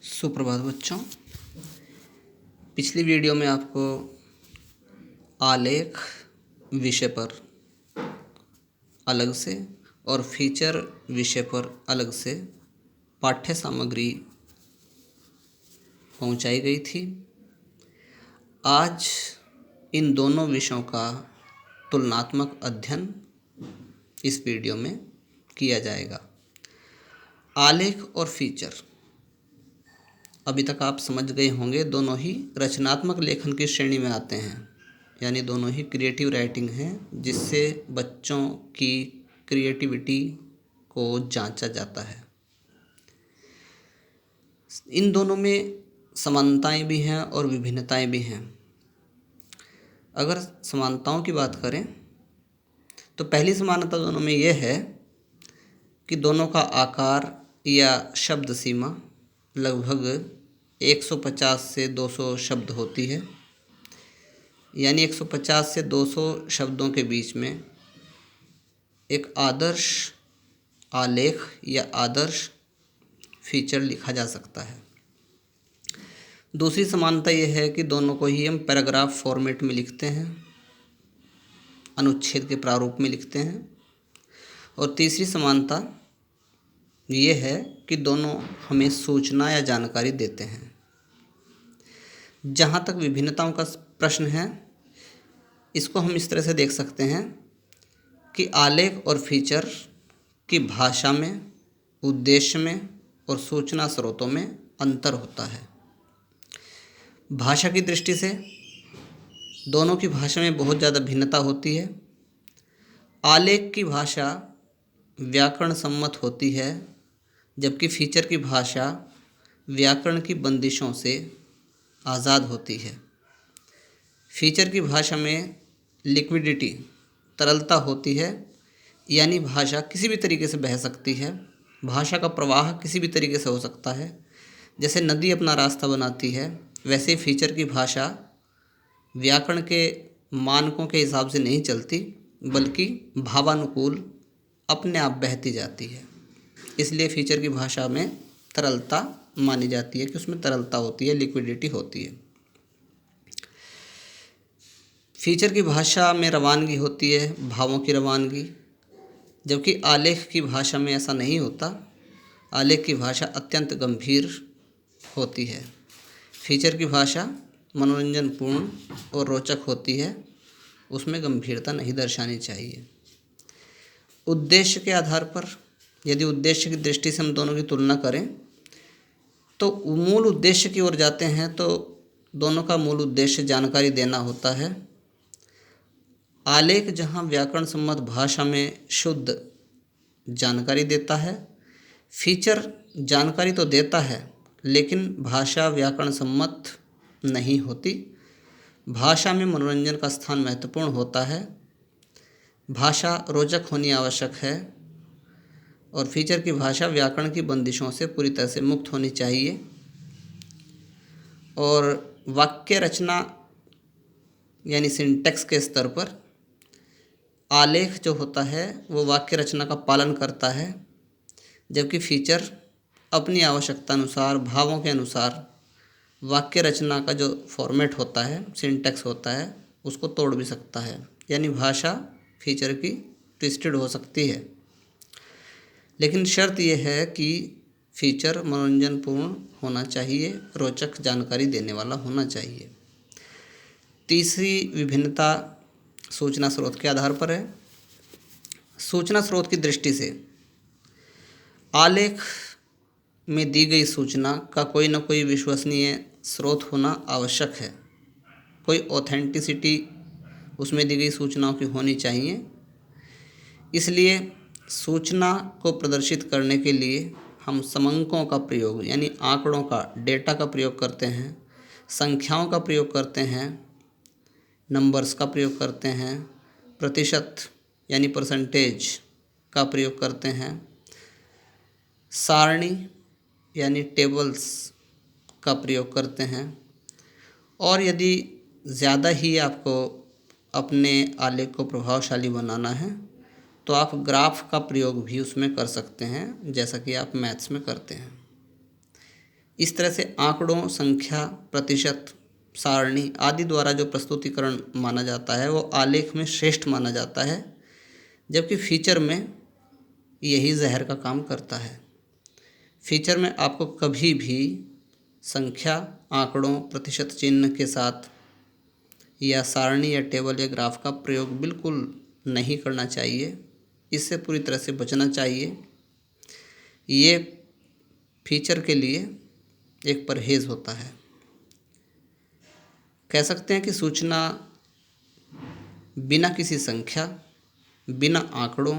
सुप्रभात बच्चों। पिछली वीडियो में आपको आलेख विषय पर अलग से और फीचर विषय पर अलग से पाठ्य सामग्री पहुंचाई गई थी। आज इन दोनों विषयों का तुलनात्मक अध्ययन इस वीडियो में किया जाएगा। आलेख और फीचर अभी तक आप समझ गए होंगे, दोनों ही रचनात्मक लेखन की श्रेणी में आते हैं, यानी दोनों ही क्रिएटिव राइटिंग हैं जिससे बच्चों की क्रिएटिविटी को जांचा जाता है। इन दोनों में समानताएं भी हैं और विभिन्नताएं भी हैं। अगर समानताओं की बात करें तो पहली समानता दोनों में यह है कि दोनों का आकार या शब्द सीमा लगभग 150 से 200 शब्द होती है, यानी 150 से 200 शब्दों के बीच में एक आदर्श आलेख या आदर्श फीचर लिखा जा सकता है। दूसरी समानता यह है कि दोनों को ही हम पैराग्राफ फॉर्मेट में लिखते हैं, अनुच्छेद के प्रारूप में लिखते हैं। और तीसरी समानता ये है कि दोनों हमें सूचना या जानकारी देते हैं। जहाँ तक विभिन्नताओं का प्रश्न है, इसको हम इस तरह से देख सकते हैं कि आलेख और फीचर की भाषा में, उद्देश्य में और सूचना स्रोतों में अंतर होता है। भाषा की दृष्टि से दोनों की भाषा में बहुत ज़्यादा भिन्नता होती है। आलेख की भाषा व्याकरण सम्मत होती है, जबकि फीचर की भाषा व्याकरण की बंदिशों से आज़ाद होती है। फीचर की भाषा में लिक्विडिटी, तरलता होती है, यानी भाषा किसी भी तरीके से बह सकती है। भाषा का प्रवाह किसी भी तरीके से हो सकता है। जैसे नदी अपना रास्ता बनाती है, वैसे फीचर की भाषा व्याकरण के मानकों के हिसाब से नहीं चलती, बल्कि भावानुकूल अपने आप बहती जाती है। इसलिए फीचर की भाषा में तरलता मानी जाती है कि उसमें तरलता होती है, लिक्विडिटी होती है। फीचर की भाषा में रवानगी होती है, भावों की रवानगी, जबकि आलेख की भाषा में ऐसा नहीं होता। आलेख की भाषा अत्यंत गंभीर होती है। फीचर की भाषा मनोरंजनपूर्ण और रोचक होती है, उसमें गंभीरता नहीं दर्शानी चाहिए। उद्देश्य के आधार पर, यदि उद्देश्य की दृष्टि से हम दोनों की तुलना करें तो मूल उद्देश्य की ओर जाते हैं तो दोनों का मूल उद्देश्य जानकारी देना होता है। आलेख जहाँ व्याकरण सम्मत भाषा में शुद्ध जानकारी देता है, फीचर जानकारी तो देता है लेकिन भाषा व्याकरण सम्मत नहीं होती। भाषा में मनोरंजन का स्थान महत्वपूर्ण होता है। भाषा रोचक होनी आवश्यक है और फीचर की भाषा व्याकरण की बंदिशों से पूरी तरह से मुक्त होनी चाहिए। और वाक्य रचना यानी सिंटैक्स के स्तर पर आलेख जो होता है वो वाक्य रचना का पालन करता है, जबकि फीचर अपनी आवश्यकता अनुसार, भावों के अनुसार वाक्य रचना का जो फॉर्मेट होता है, सिंटैक्स होता है, उसको तोड़ भी सकता है। यानी भाषा फीचर की ट्विस्टेड हो सकती है, लेकिन शर्त यह है कि फीचर मनोरंजनपूर्ण होना चाहिए, रोचक जानकारी देने वाला होना चाहिए। तीसरी विभिन्नता सूचना स्रोत के आधार पर है। सूचना स्रोत की दृष्टि से आलेख में दी गई सूचना का कोई न कोई विश्वसनीय स्रोत होना आवश्यक है। कोई ऑथेंटिसिटी उसमें दी गई सूचनाओं की होनी चाहिए। इसलिए सूचना को प्रदर्शित करने के लिए हम समंकों का प्रयोग, यानी आंकड़ों का, डेटा का प्रयोग करते हैं, संख्याओं का प्रयोग करते हैं, नंबर्स का प्रयोग करते हैं, प्रतिशत यानी परसेंटेज का प्रयोग करते हैं, सारणी यानी टेबल्स का प्रयोग करते हैं। और यदि ज़्यादा ही आपको अपने आलेख को प्रभावशाली बनाना है तो आप ग्राफ का प्रयोग भी उसमें कर सकते हैं, जैसा कि आप मैथ्स में करते हैं। इस तरह से आंकड़ों, संख्या, प्रतिशत, सारणी आदि द्वारा जो प्रस्तुतिकरण माना जाता है वो आलेख में श्रेष्ठ माना जाता है, जबकि फीचर में यही जहर का काम करता है। फीचर में आपको कभी भी संख्या, आंकड़ों, प्रतिशत चिन्ह के साथ या सारणी या टेबल या ग्राफ का प्रयोग बिल्कुल नहीं करना चाहिए। इससे पूरी तरह से बचना चाहिए। ये फीचर के लिए एक परहेज़ होता है। कह सकते हैं कि सूचना बिना किसी संख्या, बिना आंकड़ों,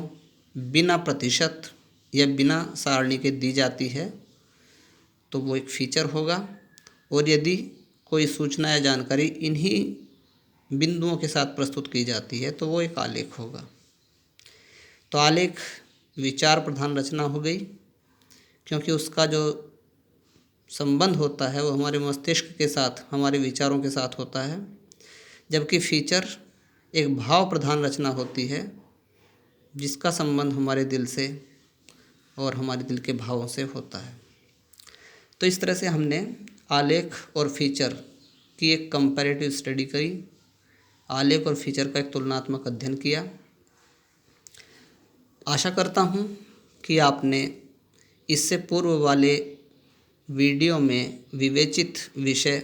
बिना प्रतिशत या बिना सारणी के दी जाती है तो वो एक फीचर होगा, और यदि कोई सूचना या जानकारी इन्हीं बिंदुओं के साथ प्रस्तुत की जाती है तो वो एक आलेख होगा। तो आलेख विचार प्रधान रचना हो गई, क्योंकि उसका जो संबंध होता है वो हमारे मस्तिष्क के साथ, हमारे विचारों के साथ होता है, जबकि फीचर एक भाव प्रधान रचना होती है जिसका संबंध हमारे दिल से और हमारे दिल के भावों से होता है। तो इस तरह से हमने आलेख और फीचर की एक कंपैरेटिव स्टडी करी, आलेख और फीचर का एक तुलनात्मक अध्ययन किया। आशा करता हूँ कि आपने इससे पूर्व वाले वीडियो में विवेचित विषय,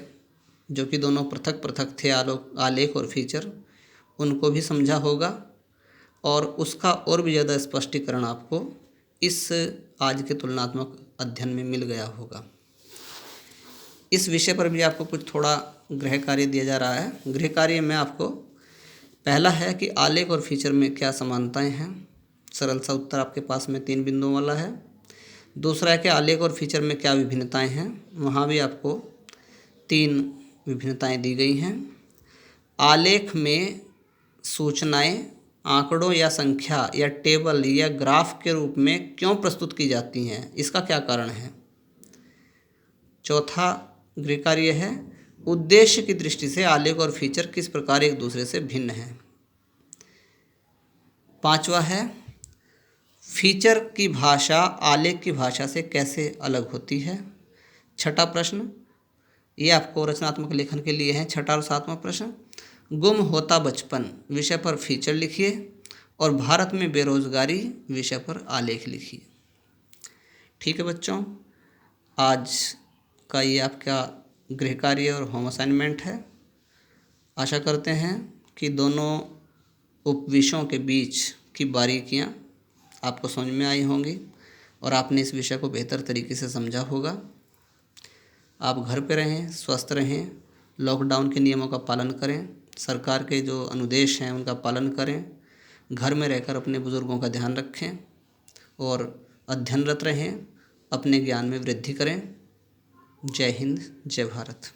जो कि दोनों पृथक पृथक थे, आलेख और फीचर, उनको भी समझा होगा, और उसका और भी ज़्यादा स्पष्टीकरण आपको इस आज के तुलनात्मक अध्ययन में मिल गया होगा। इस विषय पर भी आपको कुछ थोड़ा गृह कार्य दिया जा रहा है। गृह कार्य में आपको पहला है कि आलेख और फीचर में क्या समानताएं हैं। सरल सा उत्तर आपके पास में 3 बिंदुओं वाला है। दूसरा है कि आलेख और फीचर में क्या विभिन्नताएं हैं, वहाँ भी आपको 3 विभिन्नताएं दी गई हैं। आलेख में सूचनाएं आंकड़ों या संख्या या टेबल या ग्राफ के रूप में क्यों प्रस्तुत की जाती हैं, इसका क्या कारण है। चौथा गृह कार्य है उद्देश्य की दृष्टि से आलेख और फीचर किस प्रकार एक दूसरे से भिन्न हैं। पांचवा है फीचर की भाषा आलेख की भाषा से कैसे अलग होती है। छठा प्रश्न, ये आपको रचनात्मक लेखन के लिए है। छठा और सातवां प्रश्न, गुम होता बचपन विषय पर फीचर लिखिए और भारत में बेरोजगारी विषय पर आलेख लिखिए। ठीक है बच्चों, आज का ये आपका गृह कार्य और होम असाइनमेंट है। आशा करते हैं कि दोनों उपविषयों के बीच की बारीकियां आपको समझ में आई होंगी और आपने इस विषय को बेहतर तरीके से समझा होगा। आप घर पे रहें, स्वस्थ रहें, लॉकडाउन के नियमों का पालन करें, सरकार के जो अनुदेश हैं उनका पालन करें, घर में रहकर अपने बुज़ुर्गों का ध्यान रखें और अध्ययनरत रहें, अपने ज्ञान में वृद्धि करें। जय हिंद, जय भारत।